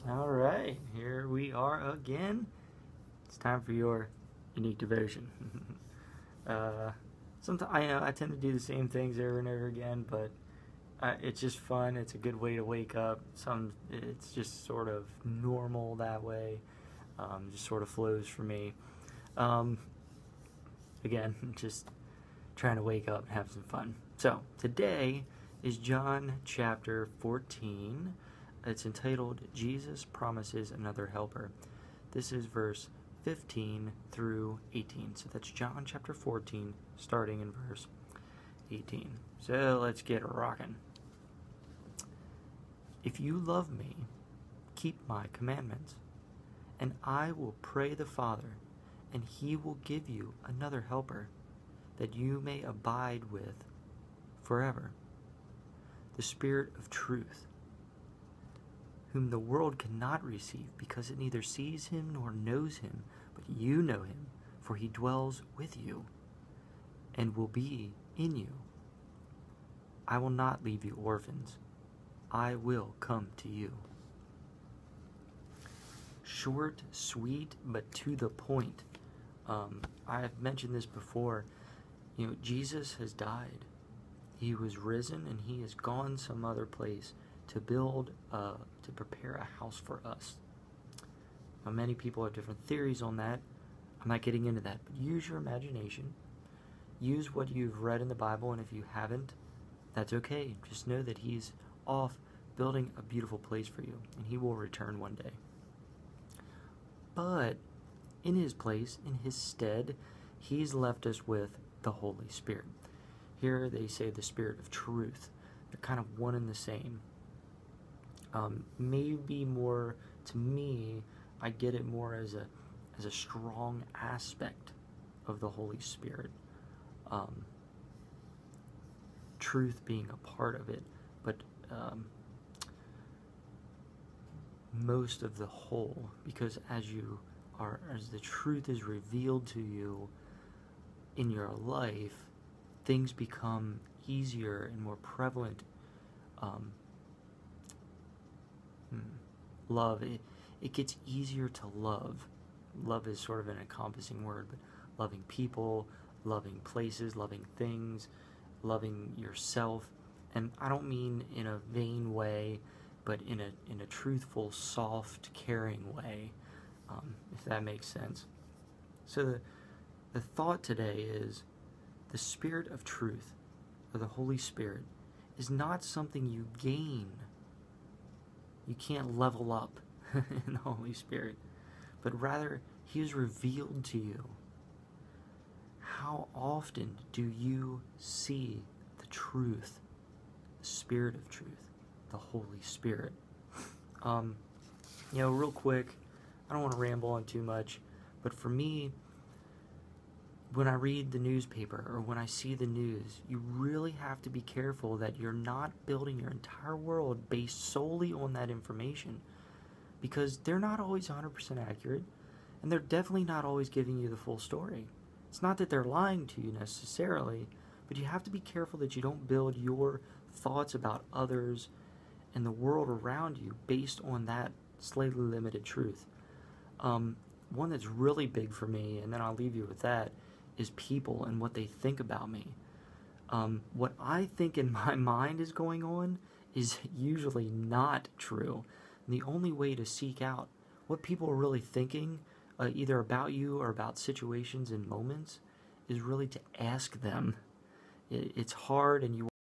All right, here we are again. It's time for your unique devotion. Sometimes I tend to do the same things over and over again, but it's just fun. It's a good way to wake up. It's just sort of normal that way. Just sort of flows for me. Again, just trying to wake up and have some fun. So today is John chapter 14. It's entitled, Jesus Promises Another Helper. This is verse 15 through 18. So that's John chapter 14, starting in verse 18. So let's get rocking. If you love me, keep my commandments, and I will pray the Father, and he will give you another helper, that you may abide with forever, the Spirit of truth, whom the world cannot receive, because it neither sees him nor knows him, but you know him, for he dwells with you and will be in you. I will not leave you orphans. I will come to you. Short, sweet, but to the point. I've mentioned this before. Jesus has died. He was risen, and he has gone some other place to prepare a house for us. Now, many people have different theories on that. I'm not getting into that, but use your imagination. Use what you've read in the Bible, and if you haven't, that's okay. Just know that he's off building a beautiful place for you, and he will return one day. But in his place, in his stead, he's left us with the Holy Spirit. Here they say the Spirit of truth. They're kind of one and the same. Maybe more, to me, I get it more as a strong aspect of the Holy Spirit. Truth being a part of it, but most of the whole, because as the truth is revealed to you in your life, things become easier and more prevalent. Love, it gets easier to love. Love is sort of an encompassing word, but loving people, loving places, loving things, loving yourself. And I don't mean in a vain way, but in a truthful, soft, caring way, if that makes sense. So the thought today is the Spirit of truth, or the Holy Spirit, is not something you gain. You can't level up in the Holy Spirit, but rather he is revealed to you. How often do you see the truth, the Spirit of truth, the Holy Spirit? Real quick, I don't want to ramble on too much, but for me, when I read the newspaper or when I see the news, you really have to be careful that you're not building your entire world based solely on that information, because they're not always 100% accurate, and they're definitely not always giving you the full story. It's not that they're lying to you necessarily, but you have to be careful that you don't build your thoughts about others and the world around you based on that slightly limited truth. One that's really big for me, and then I'll leave you with that, is people and what they think about me. What I think in my mind is going on is usually not true. And the only way to seek out what people are really thinking, either about you or about situations and moments, is really to ask them. It's hard, and you